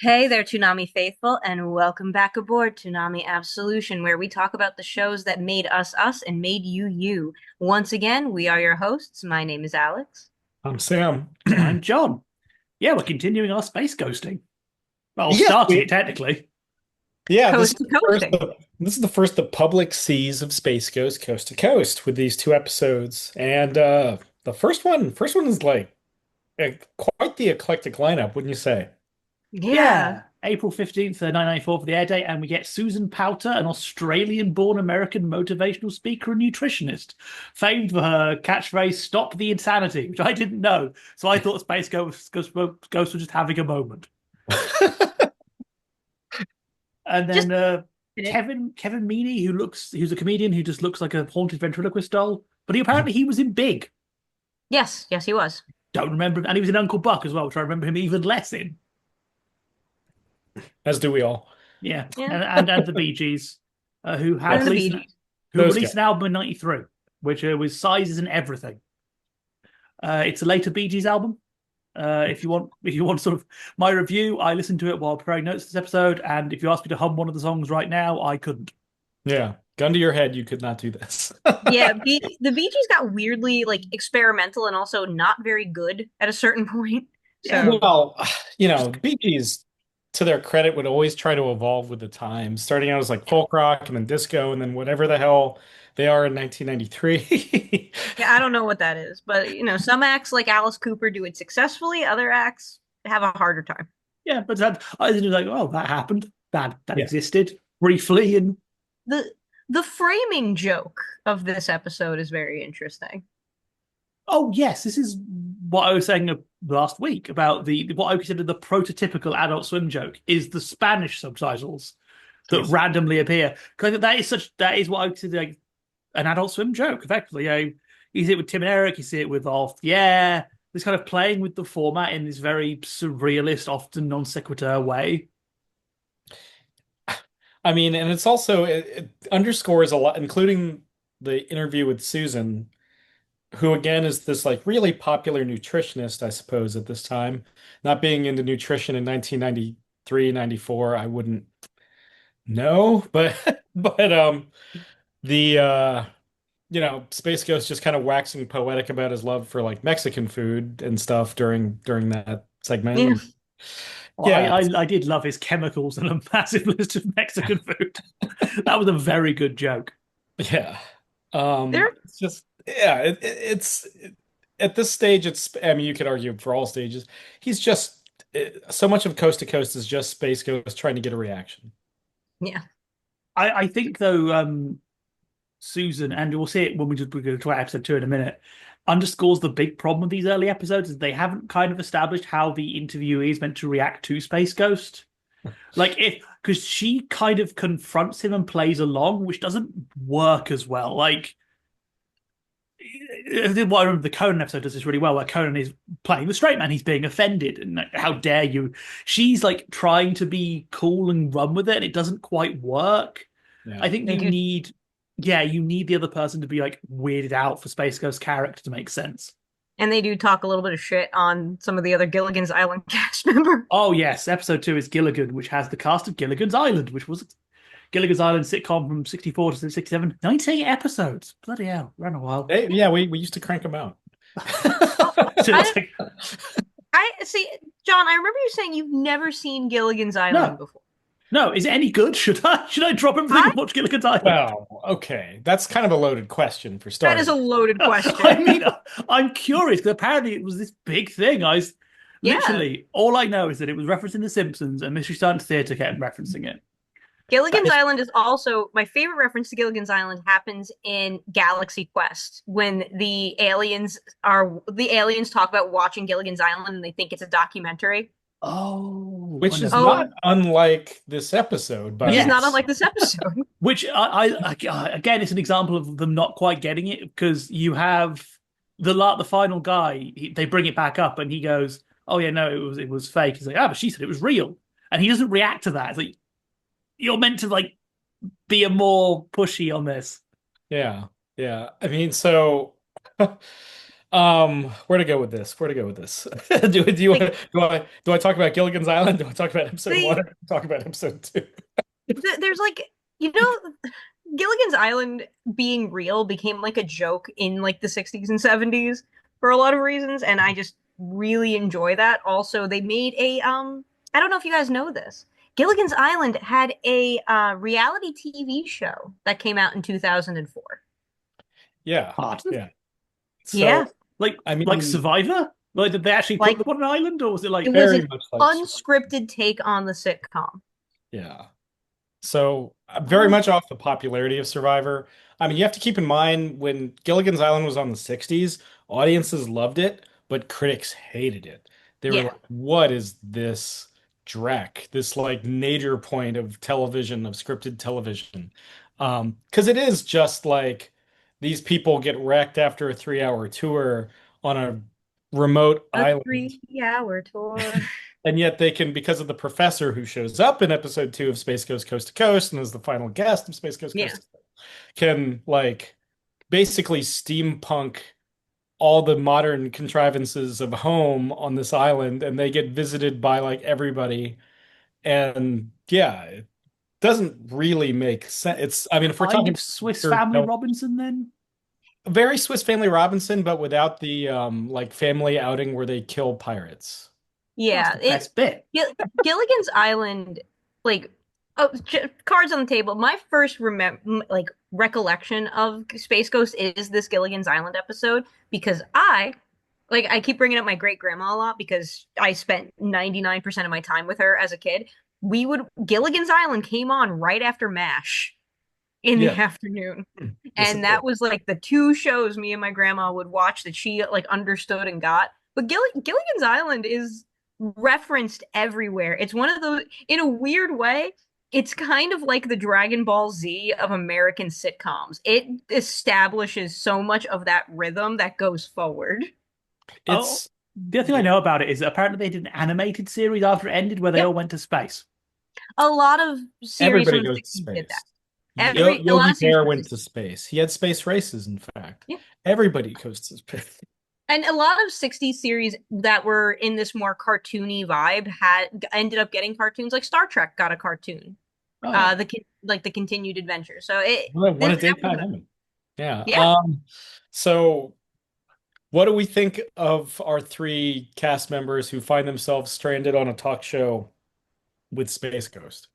Hey there, Toonami faithful, and welcome back aboard Toonami Absolution, where we talk about the shows that made us us and made you you. Once again, we are your hosts. My name is Alex. I'm Sam. And I'm John. Yeah, we're continuing our space ghosting. Well, Yeah, starting it technically. yeah. This is Coast to the first. coasting. This is the first the public sees of Space Ghost Coast to Coast with these two episodes, and the first one is like quite the eclectic lineup, wouldn't you say? Yeah. Yeah, April 15th, 1994 for the air date, and we get Susan Powter, an Australian-born American motivational speaker and nutritionist, famed for her catchphrase "Stop the insanity," which I didn't know, so I thought Space Ghost was just having a moment. And Just then Kevin Meaney, who's a comedian who just looks like a haunted ventriloquist doll, but he was in Big. yes, yes, he was. Don't remember him, and he was in Uncle Buck as well, which I remember him even less in. As do we all. Yeah, Yeah. and the Bee Gees, And the Bee Gees. who Those released guys. an album in '93, which was sizes and everything. It's a later Bee Gees album. If you want sort of my review, I listened to it while preparing notes for this episode, and if you asked me to hum one of the songs right now, I couldn't. Yeah, gun to your head, you could not do this. Yeah, the Bee Gees got weirdly experimental and also not very good at a certain point. Yeah, So Well, just Bee Gees, to their credit, would always try to evolve with the times, starting out as like folk rock and then disco and then whatever the hell they are in 1993. yeah, I don't know what that is, but some acts like Alice Cooper do it successfully. Other acts have a harder time. yeah, but I was like, oh, that happened. That Yeah. existed briefly, and the The framing joke of this episode is very interesting. oh yes, this is what I was saying last week about the what I consider the prototypical Adult Swim joke is the Spanish subtitles that Yes. randomly appear. Because that is what I consider like an Adult Swim joke. Effectively, you see it with Tim and Eric, you see it with Off. Yeah, this kind of playing with the format in this very surrealist, often non sequitur way. I mean, and it's also it underscores a lot, including the interview with Susan, who again is this like really popular nutritionist, I suppose, at this time. Not being into nutrition in 1993, 94, I wouldn't know, but but the Space Ghost just kind of waxing poetic about his love for like Mexican food and stuff during that segment. Yeah, And Well, yeah, I did love his chemicals and a massive list of Mexican food. That was a very good joke. yeah. there. It's just yeah, at this stage it's I mean you could argue for all stages. He's just so much of Coast to Coast is just Space Ghost trying to get a reaction. Yeah, I think though, Susan, and we'll see it when we go to episode 2 in a minute, underscores the big problem with these early episodes is they haven't kind of established how the interviewee is meant to react to Space Ghost. Like if because she kind of confronts him and plays along, which doesn't work as well. Like what I remember the Conan episode does this really well, where Conan is playing the straight man, he's being offended, and like, how dare you? She's like trying to be cool and run with it, and it doesn't quite work. Yeah. I think they you do. need, yeah, you need the other person to be like weirded out for Space Ghost's character to make sense. And they do talk a little bit of shit on some of the other Gilligan's Island cast members. Oh yes, episode 2 is Gilligan, which has the cast of Gilligan's Island, which was Gilligan's Island sitcom from '64 to '67, 98 episodes. Bloody hell, ran a while. Yeah, we used to crank them out. Oh, So I it's like, I see, John. I remember you saying you've never seen Gilligan's Island no, before. no, is it any good? Should I drop everything I and watch Gilligan's Island? Well, okay. That's kind of a loaded question for That is a starters. loaded I question. mean, I'm curious because apparently it was this big thing. Yeah, Literally all I know is that it was referencing The Simpsons and Mystery Science Theater kept referencing it. That Gilligan's is, Island is also my favorite reference to Gilligan's Island happens in Galaxy Quest when the aliens talk about watching Gilligan's Island and they think it's a documentary, oh, Which is wonderful. not Oh, unlike this episode by which the is way. not Yes. unlike this episode. Which again, it's an example of them not quite getting it because you have the final guy. They bring it back up, and he goes, "Oh yeah, no, it was fake." He's like, "Ah, but she said it was real," and he doesn't react to that. It's like you're meant to like be a more pushy on this. Yeah. Yeah. I mean, so Where to go with this? Where to go with this? Do you Like want do I talk about Gilligan's Island? Do I talk about episode one they or do I talk about episode two? there's like you know Gilligan's Island being real became like a joke in like the 60s and 70s for a lot of reasons, and I just really enjoy that. Also, they made a I don't know if you guys know this. Gilligan's Island had a reality TV show that came out in 2004. Yeah, Pardon? yeah. Yeah, So Like I like mean, Survivor? Like did they actually put like them on an island, or was it it like was very an much like unscripted take on the sitcom. yeah. So very oh much off the popularity of Survivor. I mean, you have to keep in mind when Gilligan's Island was on the 60s, audiences loved it, but critics hated it. They were Yeah, like, what is this dreck? This like nadir point of television, of scripted television. Because it is just like these people get wrecked after a 3-hour tour on a remote a island. 3 hour tour. And yet they can, because of the professor who shows up in episode two of Space Ghost Coast to Coast and is the final guest of Space Ghost Yeah, Coast to Coast, can like basically steampunk all the modern contrivances of home on this island, and they get visited by like everybody. And yeah, it doesn't really make sense. It's, I mean, if we're kind talking of Swiss pure Family Robinson then? very Swiss Family Robinson, but without the like family outing where they kill pirates. That's yeah. the It best bit. Gilligan's Island, like, oh, cards on the table. My first like recollection of Space Ghost is this Gilligan's Island episode because I keep bringing up my great grandma a lot because I spent 99% of my time with her as a kid. Gilligan's Island came on right after MASH in the Yeah. afternoon. Yes, it And did. that was like the two shows me and my grandma would watch that she like understood and got. But Gilligan's Island is referenced everywhere. It's one of those, in a weird way, it's kind of like the Dragon Ball Z of American sitcoms. It establishes so much of that rhythm that goes forward. Oh, It's the other thing I know about it is that apparently they did an animated series after it ended where they Yep. all went to space. A lot of series everybody from the goes to 60s did that. space. Yo A lot Yogi of series Bear from the went to 60s. space. He had space races, in fact. Yeah. Everybody goes to space. And a lot of 60s series that were in this more cartoony vibe had ended up getting cartoons. Like Star Trek got a cartoon. Oh yeah. The continued adventure. So it What this a that was daytime woman. Yeah. yeah. So what do we think of our three cast members who find themselves stranded on a talk show with Space Ghost?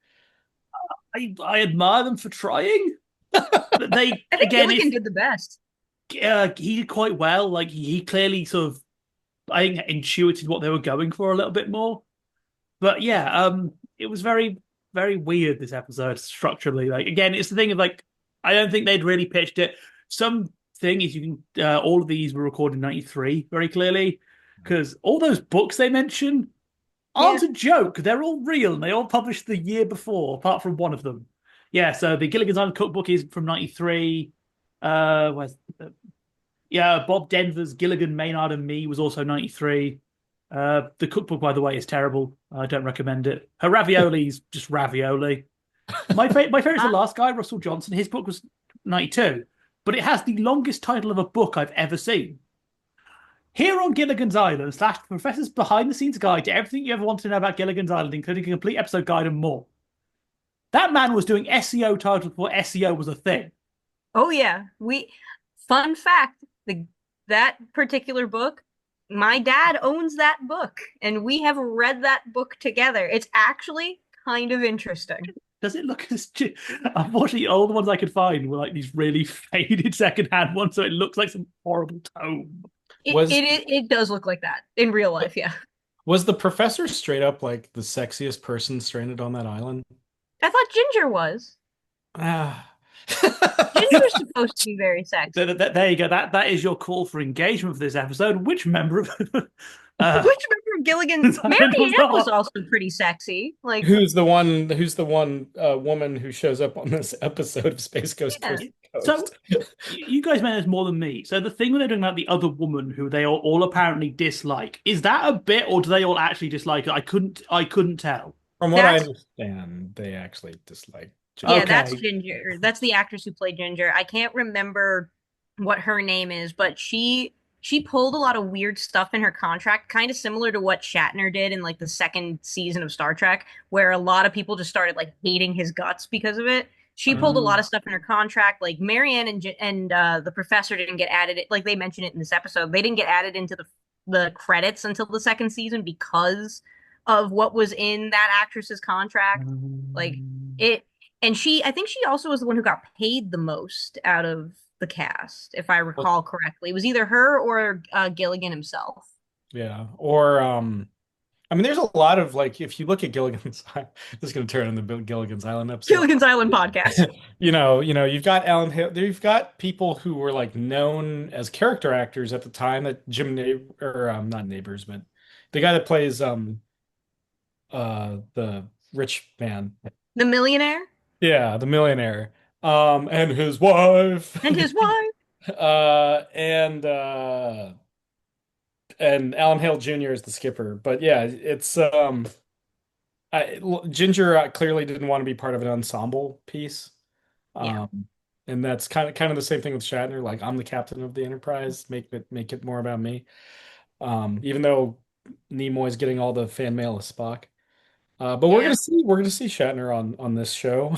I admire them for trying. They I think again, Gilligan if did the best. he did quite well. Like he clearly sort of, I think, intuited what they were going for a little bit more. But yeah, it was very, very weird this episode structurally. Like again, it's the thing of like, I don't think they'd really pitched it. Some thing is you can all of these were recorded in '93 very clearly because all those books they mention Yeah. aren't a joke. They're all real and they all published the year before, apart from one of them. Yeah, so the Gilligan's Island cookbook is from '93. Where's yeah, Bob Denver's Gilligan, Maynard and Me was also '93. The cookbook, by the way, is terrible. I don't recommend it. Her raviolis just ravioli. My favorite is the Uh, last guy, Russell Johnson. His book was '92, but it has the longest title of a book I've ever seen. Here on Gilligan's Island, slash Professor's behind the scenes guide to everything you ever wanted to know about Gilligan's Island, including a complete episode guide and more. That man was doing SEO titles before SEO was a thing. oh yeah. Fun fact, the that particular book, my dad owns that book, and we have read that book together. It's actually kind of interesting. Does it look as? Unfortunately, all the ones I could find were like these really faded secondhand ones, so it looks like some horrible tome. Was It does look like that in real life, yeah. was the professor straight up like the sexiest person stranded on that island? I thought Ginger was. Ah. Ginger's supposed to be very sexy. There you go. That is your call for engagement for this episode. Which member of Which member of Gilligan? Mary was Ann was not? also pretty sexy. Like, Who's the one woman who shows up on this episode of Space Ghost yeah. Coast to So Coast? you guys know this more than me. So the thing when they're doing about the other woman who they all apparently dislike, is that a bit or do they all actually dislike it? I couldn't tell. From what I That's understand, they actually dislike Yeah, Ginger. that's Okay. Ginger. That's the actress who played Ginger. I can't remember what her name is, but she pulled a lot of weird stuff in her contract, kind of similar to what Shatner did in like the second season of Star Trek, where a lot of people just started like hating his guts because of it. She pulled a lot Um, of stuff in her contract, like Marianne and the professor didn't get added. Like they mentioned it in this episode, they didn't get added into the credits until the second season because of what was in that actress's contract. Like um, it, and I think she also was the one who got paid the most out of the cast, if I Well, recall correctly. It was either her or Gilligan himself. yeah. Or I mean, there's a lot of like if you look at Gilligan's this is going to turn into the Gilligan's Island episode. Gilligan's Island podcast. You've got Alan Hill, you've got people who were like known as character actors at the time that or not Neighbors, but the guy that plays the rich man. The millionaire Yeah, the millionaire. And his wife. and his wife. Uh and uh and Alan Hale Jr. is the skipper. But yeah, it's Ginger clearly didn't want to be part of an ensemble piece. Yeah. Um, and that's kind of the same thing with Shatner. Like I'm the captain of the Enterprise. Make it more about me. Even though Nimoy's getting all the fan mail of Spock. But we're Yeah. gonna see Shatner on this show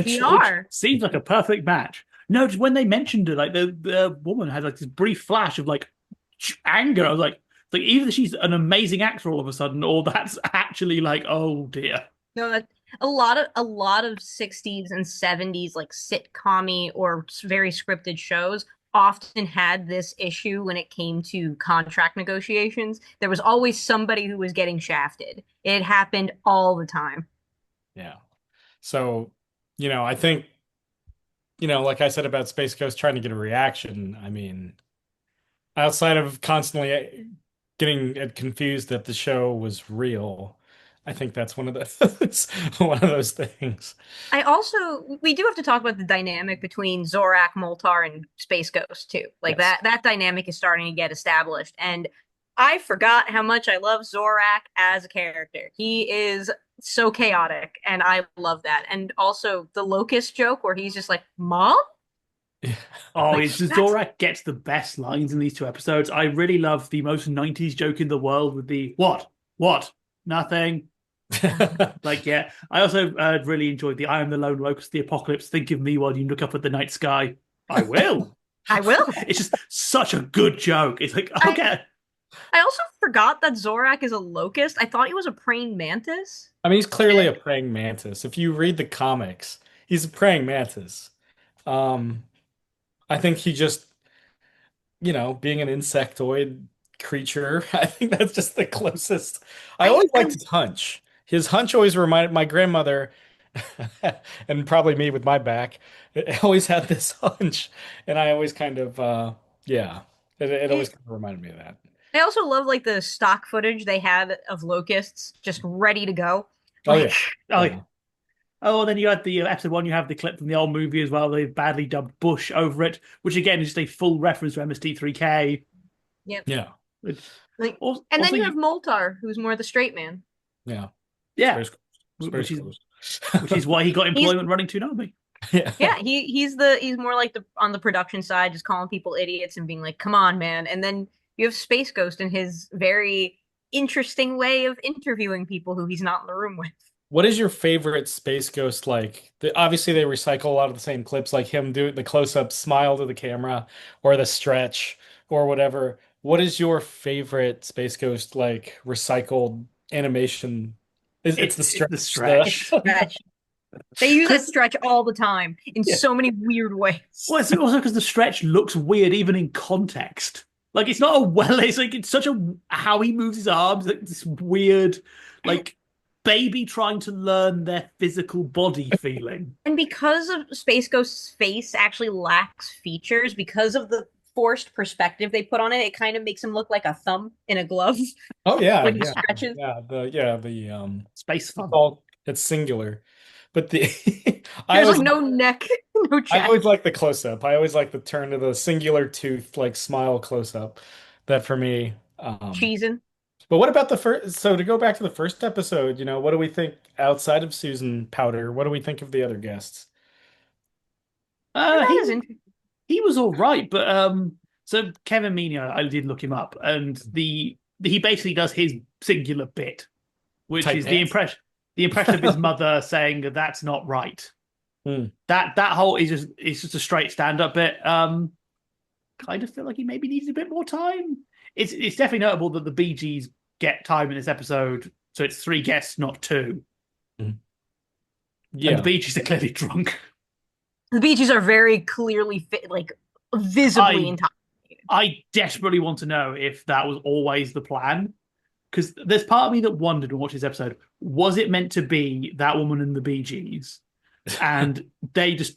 We eventually. are. seems like a perfect match. No, just when they mentioned it, like the woman had like this brief flash of like anger. I was like either she's an amazing actor all of a sudden, or that's actually like, oh dear. No, that a lot of 60s and 70s like sitcom or very scripted shows often had this issue when it came to contract negotiations. There was always somebody who was getting shafted. It happened all the time. Yeah. So, I think, like I said about Space Ghost trying to get a reaction, I mean, outside of constantly getting confused that the show was real, I think that's one of the one of those things. We do have to talk about the dynamic between Zorak, Moltar, and Space Ghost too. Like Yes. that dynamic is starting to get established. And I forgot how much I love Zorak as a character. He is so chaotic, and I love that. And also the Locust joke where he's just like, "Mom?" Oh, Like it's just that's Zorak gets the best lines in these two episodes. I really love the most 90s joke in the world with the what? What? Nothing. Like, yeah. I also really enjoyed the I am the lone locust, the apocalypse. Think of me while you look up at the night sky. I will. I will. It's just such a good joke. It's like, I okay. I also forgot that Zorak is a locust. I thought he was a praying mantis. I mean, he's clearly a praying mantis. If you read the comics, he's a praying mantis. Um, I think he just, being an insectoid creature, I think that's just the closest. I I always I liked his hunch. His hunch always reminded my grandmother, and probably me with my back, it always had this hunch. And I always kind of, yeah, it always it, kind of reminded me of that. I also love like the stock footage they had of locusts just ready to go. Oh, Like yeah. Oh, yeah. Yeah. Oh, then you had the episode one, you have the clip from the old movie as well. They've badly dubbed Bush over it, which again is just a full reference to MST3K. yep. Yeah. Like Also, and then also you have Moltar, who's more the straight man. Yeah. yeah, Space, which space is Ghost. which is why he got He's employment running Toonami. yeah, he's more like the on the production side, just calling people idiots and being like, "Come on, man." And then you have Space Ghost and his very interesting way of interviewing people who he's not in the room with. What is your favorite Space Ghost like? Obviously, they recycle a lot of the same clips, like him doing the close-up smile to the camera, or the stretch, or whatever. What is your favorite Space Ghost like recycled animation? It's the It's the stretch. It's stretch. stretch. They use that Because stretch all the time in yeah, so many weird ways. well, it's also because the stretch looks weird even in context. Like it's not a well, it's like it's such a how he moves his arms, like this weird, like baby trying to learn their physical body feeling. And because of Space Ghost's face actually lacks features, because of the forced perspective they put on it, it kind of makes him look like a thumb in a glove Oh yeah, when he yeah, stretches. the Space it's fun. all it's singular, but the I There's like always no neck, no I chest. always like the close up. I always like the turn to the singular tooth, like smile close up. That for me. Cheesing. But what about the first? So to go back to the first episode, what do we think outside of Susan Powter? What do we think of the other guests? And that is He interesting. he was all right, but So Kevin Meaney, I did look him up, and he basically does his singular bit, which Tight is pants. the impression of his mother saying that that's not right. Hmm. That whole is just a straight stand up bit. Kind of feel like he maybe needs a bit more time. It's definitely notable that the Bee Gees get time in this episode, so it's 3 guests, not 2, Hmm. and the Yeah. Bee Gees are clearly drunk. The Bee Gees are very clearly like visibly I intoxicated. I desperately want to know if that was always the plan. Because there's part of me that wondered when watching this episode, was it meant to be that woman and the Bee Gees? And they just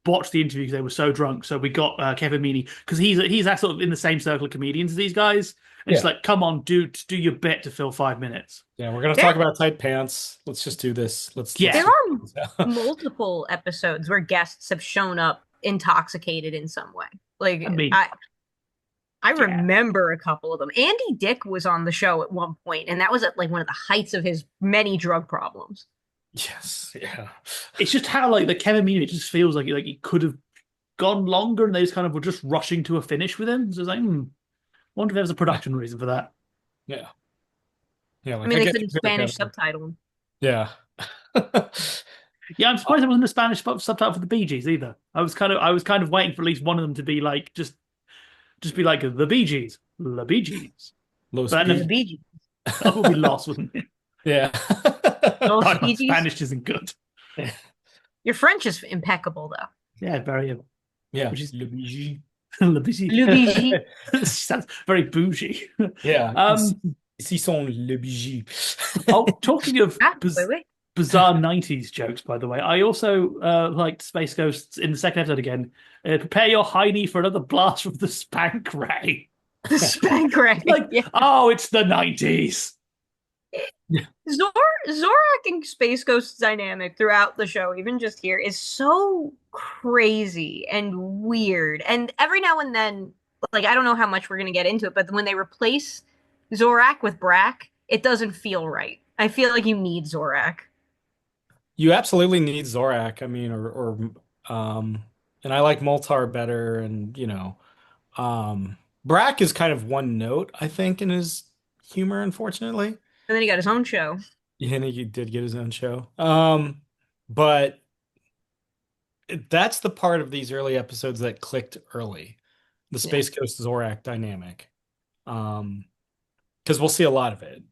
botched the interview because they were so drunk. So we got Kevin Meaney because he's that sort of in the same circle of comedians as these guys. And it's Yeah. like, come on, do your bit to fill 5 minutes. Yeah. We're gonna There, talk about tight pants. Let's just do this. Let's Yeah, there just are multiple episodes where guests have shown up intoxicated in some way. I Like mean, I yeah, remember a couple of them. Andy Dick was on the show at one point, and that was at like one of the heights of his many drug problems. yes. Yeah. it's just how like the Kevin Meaney, it just feels like he could have gone longer, and they just kind of were just rushing to a finish with him. So it's like, wonder if there was a production reason for that. Yeah. Yeah. I Like mean, I they get couldn't you're Spanish good. subtitle him. Yeah. Yeah, I'm surprised there wasn't a Spanish subtitle for the Bee Gees either. I was kind of waiting for at least one of them to be like just be like the Bee Gees, the Bee Gees. Los But The B. then Bee Gees. that would be lost, wouldn't it? Yeah. Los My Bee Gees. Spanish isn't good. Your French is impeccable, though. Yeah, very. Yeah. Which is Le BG. Le Bee Le Bee Gees. Sounds very bougie. Yeah. Um. Ici sont le BG. Oh, talking of Ah, wait, wait. bizarre 90s jokes, by the way, I also liked Space Ghosts in the second episode again. Prepare your hiney for another blast from the spank ray. The spank ray. Like, Yeah. oh, it's the 90s. Zorak and Space Ghost's dynamic throughout the show, even just here, is so crazy and weird. And every now and then, like I don't know how much we're gonna get into it, but when they replace Zorak with Brack, it doesn't feel right. I feel like you need Zorak. You absolutely need Zorak. I mean, or and I like Moltar better, and Brack is kind of one note, I think, in his humor, unfortunately. And then he got his own show. Yeah, and he did get his own show. But that's the part of these early episodes that clicked early, the Yeah. Space Ghost Zorak dynamic. Because we'll see a lot of it.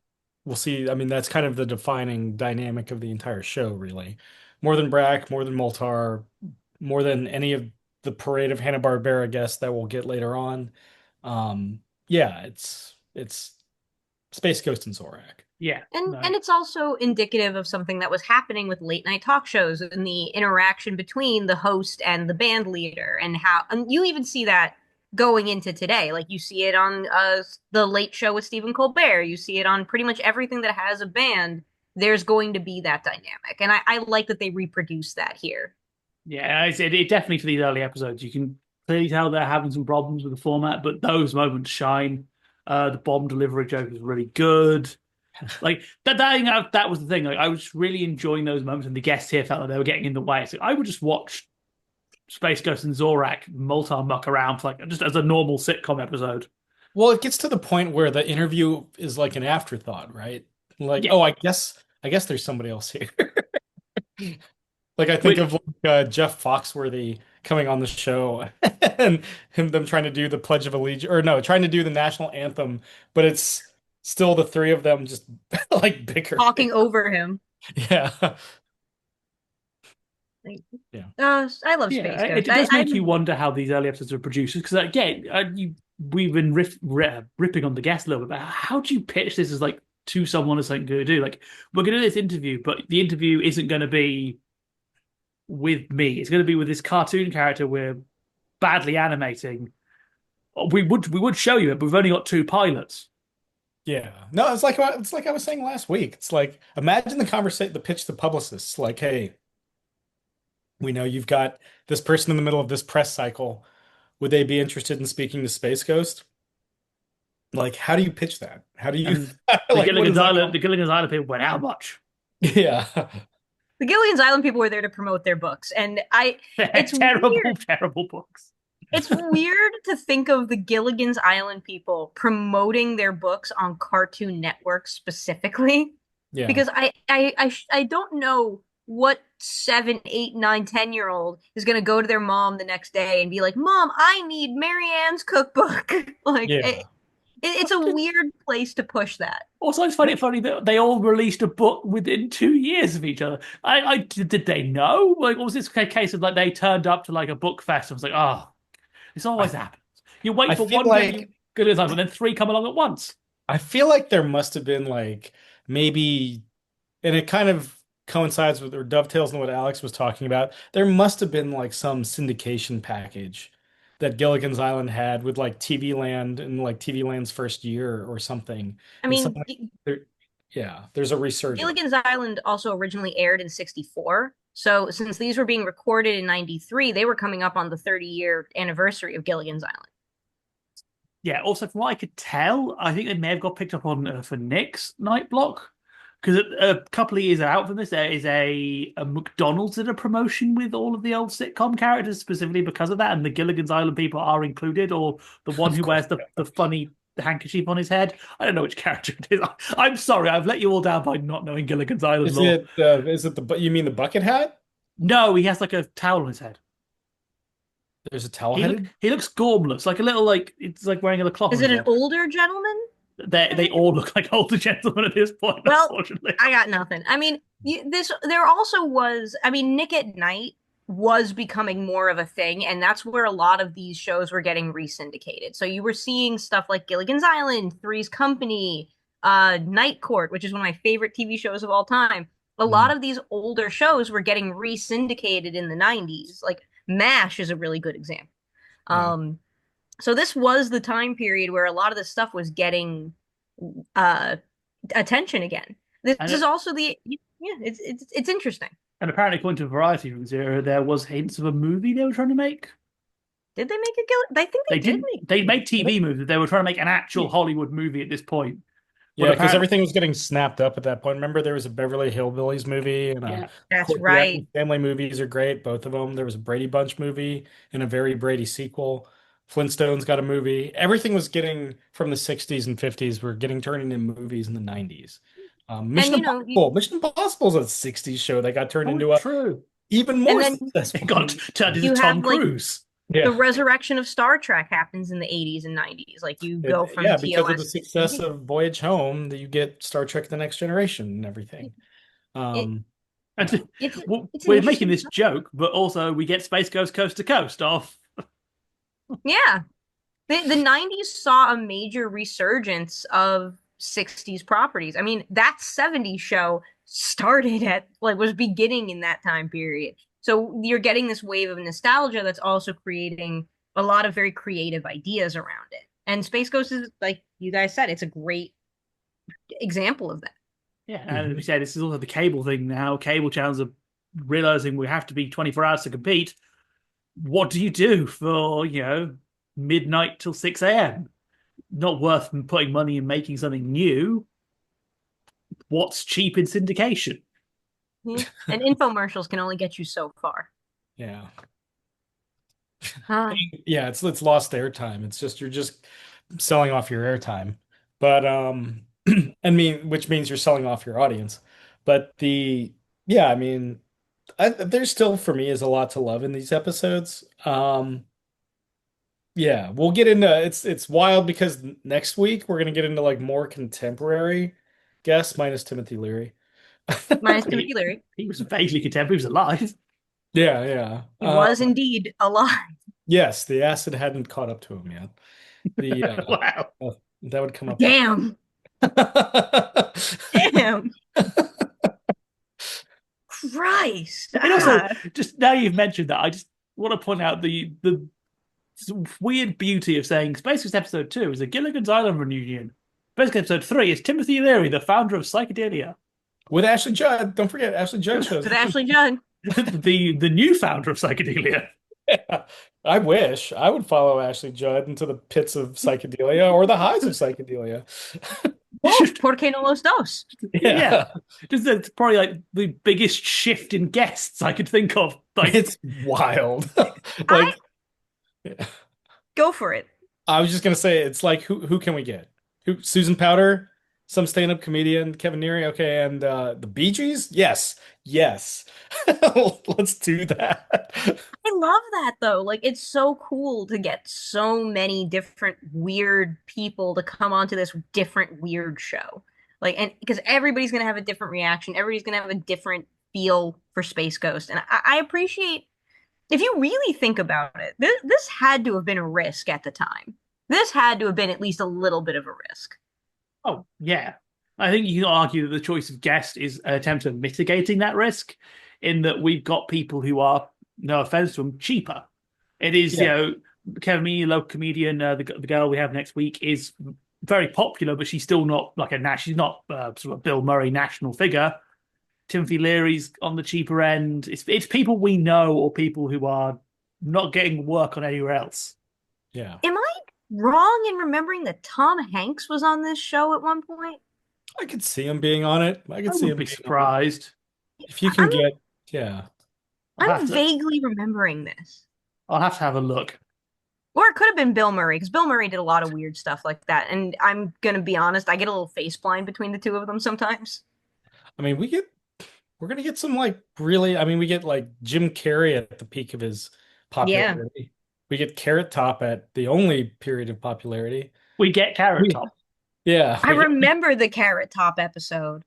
We'll see. I mean, that's kind of the defining dynamic of the entire show, really. More than Brack, more than Moltar, more than any of the parade of Hanna-Barbera guests that we'll get later on. Yeah, it's Space Ghost and Zorak. Yeah, And no. and it's also indicative of something that was happening with late night talk shows and the interaction between the host and the band leader and how and you even see that going into today. Like you see it on the Late Show with Stephen Colbert. You see it on pretty much everything that has a band. There's going to be that dynamic, and I like that they reproduce that here. Yeah, it definitely for these early episodes, you can clearly tell they're having some problems with the format, but those moments shine. The bomb delivery joke is really good. Like that was the thing. Like I was really enjoying those moments, and the guests here felt like they were getting in the way. So I would just watch Space Ghost and Zorak Moltar muck around for like just as a normal sitcom episode. Well, it gets to the point where the interview is like an afterthought, right? Like, Yeah, oh, I guess there's somebody else here. Like I think which of like, Jeff Foxworthy coming on the show and them trying to do the Pledge of Allegiance, or no, trying to do the national anthem, but it's still the three of them just like bickering. Talking over him. Yeah. Like, Yeah. I love Space yeah, it Ghost. does make you wonder how these early episodes are produced. Because again, we've been ripping on the guest a little bit. But how do you pitch this as like to someone as something to do? Like we're going to do this interview, but the interview isn't going to be with me. It's going to be with this cartoon character we're badly animating. We would show you it, but we've only got 2 pilots. Yeah. No, it's like I was saying last week. It's like imagine the pitch to publicists, like, hey, we know you've got this person in the middle of this press cycle. Would they be interested in speaking to Space Ghost? Like, how do you pitch that? How do you And like what is that? The Gilligan's Island people went, how much? Yeah. The Gilligan's Island people were there to promote their books, and it's Terrible, weird. terrible books. It's weird to think of the Gilligan's Island people promoting their books on Cartoon Network specifically, Yeah. because I don't know what 7, 8, 9, 10-year-old is gonna go to their mom the next day and be like, "Mom, I need Mary Ann's cookbook." Like Yeah. it's a weird place to push that. Also, I find it funny that they all released a book within 2 years of each other. Did they know? Like, what was this case of like they turned up to like a book fest and was like, oh, this always I happens. You wait I for feel one like good time, and then three come along at once. I feel like there must have been like maybe, and it kind of coincides with or dovetails in what Alex was talking about. There must have been like some syndication package that Gilligan's Island had with like TV Land and like TV Land's first year or something. I And mean, something there, yeah, there's a resurgence. Gilligan's Island also originally aired in 64. So since these were being recorded in 93, they were coming up on the 30-year anniversary of Gilligan's Island. Yeah. Also, from what I could tell, I think they may have got picked up on for Nick's night block because a couple of years out from this, there is a McDonald's did a promotion with all of the old sitcom characters specifically because of that, and the Gilligan's Island people are included, or the one Of who course. wears the funny handkerchief on his head. I don't know which character it is. I'm sorry, I've let you all down by not knowing Gilligan's Island lore. Is it you mean the bucket hat? No, he has like a towel on his head. There's a towel headed? He looks gormless, like a little like it's like wearing a cloth on Is his it an head. older gentleman? They all look like older gentlemen at this point, Well, unfortunately. I got nothing. I mean, this there also was. I mean, Nick at Night was becoming more of a thing, and that's where a lot of these shows were getting resyndicated. So you were seeing stuff like Gilligan's Island, Three's Company, Night Court, which is one of my favorite TV shows of all time. A lot Mm, of these older shows were getting resyndicated in the 90s. Like MASH is a really good example. yeah. Um, so this was the time period where a lot of this stuff was getting uh attention again. This And is it, also the yeah, it's interesting. and apparently, according to Variety from Zero, there was hints of a movie they were trying to make. Did they make a Gill? I think They they did didn't. make. They made TV movies. They were trying to make an actual Hollywood movie at this point. But Yeah, because apparently, everything was getting snapped up at that point. Remember, there was a Beverly Hillbillies movie and a yeah. That's The right. Addams Family movies are great, both of them. There was a Brady Bunch movie and a very Brady sequel. Flintstones got a movie. Everything was getting from the 60s and 50s were getting turned into movies in the 90s. And Mission Impossible. Mission Impossible is a 60s show that got turned Oh, into a true. even and more then It successful got movie. turned into you Tom have like Cruise. the Yeah. resurrection of Star Trek happens in the 80s and 90s. Like you go from Yeah, because of the TOS. success of Voyage Home, that you get Star Trek The Next Generation and everything. It, Yeah. And it's it's an we're making interesting this joke, but also we get Space Ghost Coast to Coast off. yeah. The 90s saw a major resurgence of 60s properties. I mean, that 70s show started at like was beginning in that time period. So you're getting this wave of nostalgia that's also creating a lot of very creative ideas around it. And Space Ghost is like you guys said, it's a great example of that. Yeah, and as we said, this is also the cable thing now. Cable channels are realizing we have to be 24 hours to compete. What do you do for, midnight till 6 a.m.? Not worth putting money in making something new. What's cheap in syndication? Yeah. And infomercials can only get you so far. Yeah. Ah, Yeah, it's lost airtime. It's just you're just selling off your airtime. But I mean, which means you're selling off your audience. But yeah, I mean, there's still for me is a lot to love in these episodes. Yeah, we'll get into it's wild because next week we're gonna get into like more contemporary guests minus Timothy Leary. minus He, Timothy Leary. he was vaguely contemporary. He was alive. Yeah, yeah. He was indeed alive. Yes, the acid hadn't caught up to him yet. The Wow. that would come up. Damn. Damn. Christ. And also, just now you've mentioned that, I just want to point out the weird beauty of saying Space Quest Episode 2 is a Gilligan's Island reunion. Space Quest Episode 3 is Timothy Leary, the founder of psychedelia. With Ashley Judd. Don't forget, Ashley Judd shows With up. Ashley Judd. the new founder of psychedelia. I wish I would follow Ashley Judd into the pits of psychedelia or the highs of psychedelia. Oh, ¿Por qué no los dos? Yeah. Just it's probably like the biggest shift in guests I could think of. Like It's wild. I Like, Go for it. I was just gonna say it's like who can we get? Who Susan Powter, some stand-up comedian, Kevin Neary, okay, and the Bee Gees? Yes. Yes. Let's do that. I love that though. Like it's so cool to get so many different weird people to come onto this different weird show. Like and because everybody's gonna have a different reaction, everybody's gonna have a different feel for Space Ghost. And I appreciate if you really think about it, this had to have been a risk at the time. This had to have been at least a little bit of a risk. Oh, yeah. I think you can argue that the choice of guest is an attempt at mitigating that risk in that we've got people who are, no offense to them, cheaper. It is, Yeah. Kevin Meaney, local comedian, the girl we have next week is very popular, but she's still not like she's not sort of Bill Murray national figure. Timothy Leary's on the cheaper end. It's people we know or people who are not getting work on anywhere else. Yeah. Am I wrong in remembering that Tom Hanks was on this show at one point? I could see him being on it. I I could see wouldn't him be being on it. surprised. If you can I'm get, yeah. I'll have I'm to vaguely remembering this. I'll have to have a look. Or it could have been Bill Murray, because Bill Murray did a lot of weird stuff like that. And I'm gonna be honest, I get a little face blind between the two of them sometimes. I mean, we're gonna get some like really, I mean, we get like Jim Carrey at the peak of his Yeah. popularity. We get Carrot Top at the only period of popularity. We get Carrot We, Top. yeah, I we get, remember the Carrot Top episode.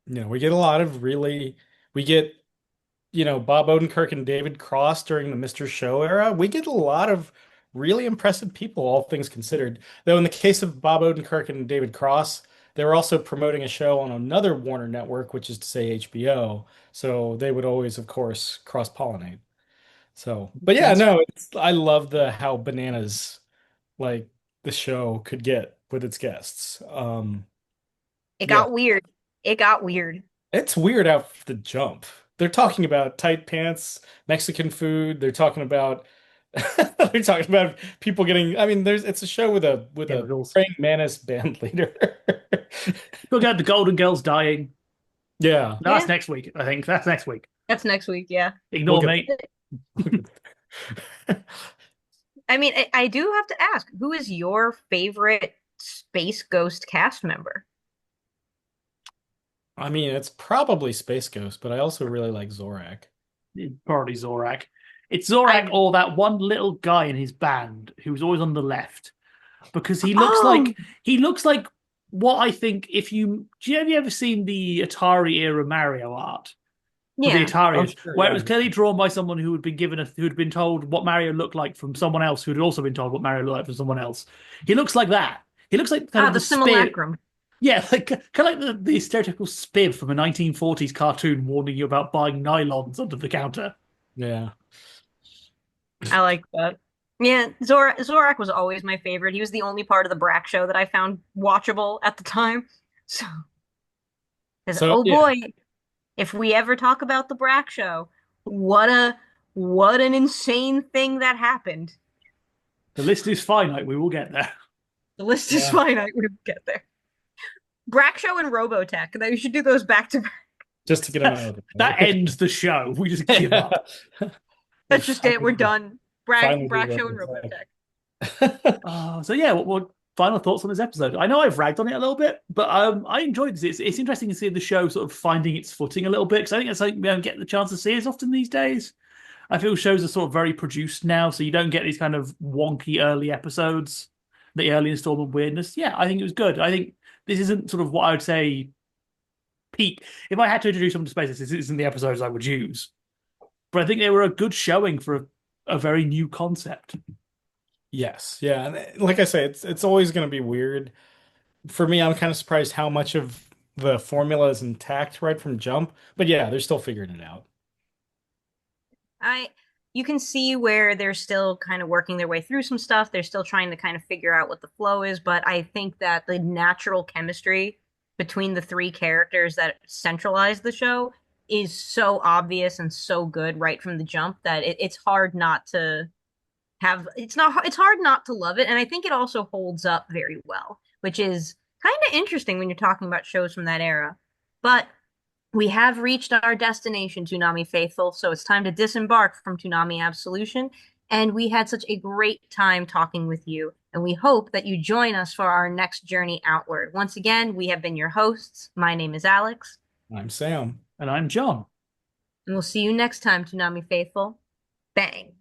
we get a lot of really, we get, Bob Odenkirk and David Cross during the Mr. Show era. We get a lot of really impressive people, all things considered. Though in the case of Bob Odenkirk and David Cross, they were also promoting a show on another Warner network, which is to say HBO. So they would always, of course, cross-pollinate. So, but yeah, Yes. no, I love the how bananas like the show could get with its guests. It Yeah, got weird. It got weird. it's weird out the jump. They're talking about tight pants, Mexican food. They're talking about they're talking about people getting. I mean, it's a show with Yeah, a rules. praying mantis band leader. We'll get the Golden Girls dying. Yeah, No, that's Yeah, next week, I think. That's next week. that's next week. Yeah. we'll Ignore get me. there. I mean, I do have to ask, who is your favorite Space Ghost cast member? I mean, it's probably Space Ghost, but I also really like Zorak. Probably Zorak. It's Zorak I or that one little guy in his band who's always on the left. Because oh he looks like what I think if you have you ever seen the Atari era Mario art? Or the yeah. Atari, Oh, age, sure, where it yeah. was clearly drawn by someone who had been who had been told what Mario looked like from someone else who had also been told what Mario looked like from someone else. He looks like that. He looks like kind Ah, of the the spib. simulacrum. Yeah, like kind of like the stereotypical spib from a 1940s cartoon warning you about buying nylons under the counter. Yeah. I like that. Yeah, Zorak was always my favorite. He was the only part of the Brack show that I found watchable at the time. So, 'cause, So oh yeah. boy, if we ever talk about the Brack show, what a what an insane thing that happened. The list is finite. We will get there. The list is Yeah. finite. We'll get there. Brack show and Robotech. That you should do those back to back. Just to get them out of the That way. ends the show. We just give up. That's just it. We're done. Finally Brack do show and Robotech. Robotech. So yeah, what final thoughts on this episode? I know I've ragged on it a little bit, but I enjoyed this. It's interesting to see the show sort of finding its footing a little bit because I think it's like we don't get the chance to see as often these days. I feel shows are sort of very produced now, so you don't get these kind of wonky early episodes, the early installment weirdness. Yeah, I think it was good. I think this isn't sort of what I would say peak. If I had to introduce someone to space, this isn't the episodes I would use. But I think they were a good showing for a very new concept. Yes, yeah, and like I say, it's always going to be weird. For me, I'm kind of surprised how much of the formula is intact right from jump. But yeah, they're still figuring it out. I you can see where they're still kind of working their way through some stuff. They're still trying to kind of figure out what the flow is, but I think that the natural chemistry between the three characters that centralize the show is so obvious and so good right from the jump that it's hard not to have it's hard not to love it. And I think it also holds up very well, which is kind of interesting when you're talking about shows from that era. But we have reached our destination, Toonami faithful, so it's time to disembark from Toonami Absolution And we had such a great time talking with you. And we hope that you join us for our next journey outward. Once again, we have been your hosts. My name is Alyx. I'm Sam. And I'm John. And we'll see you next time, Toonami Faithful. Bang.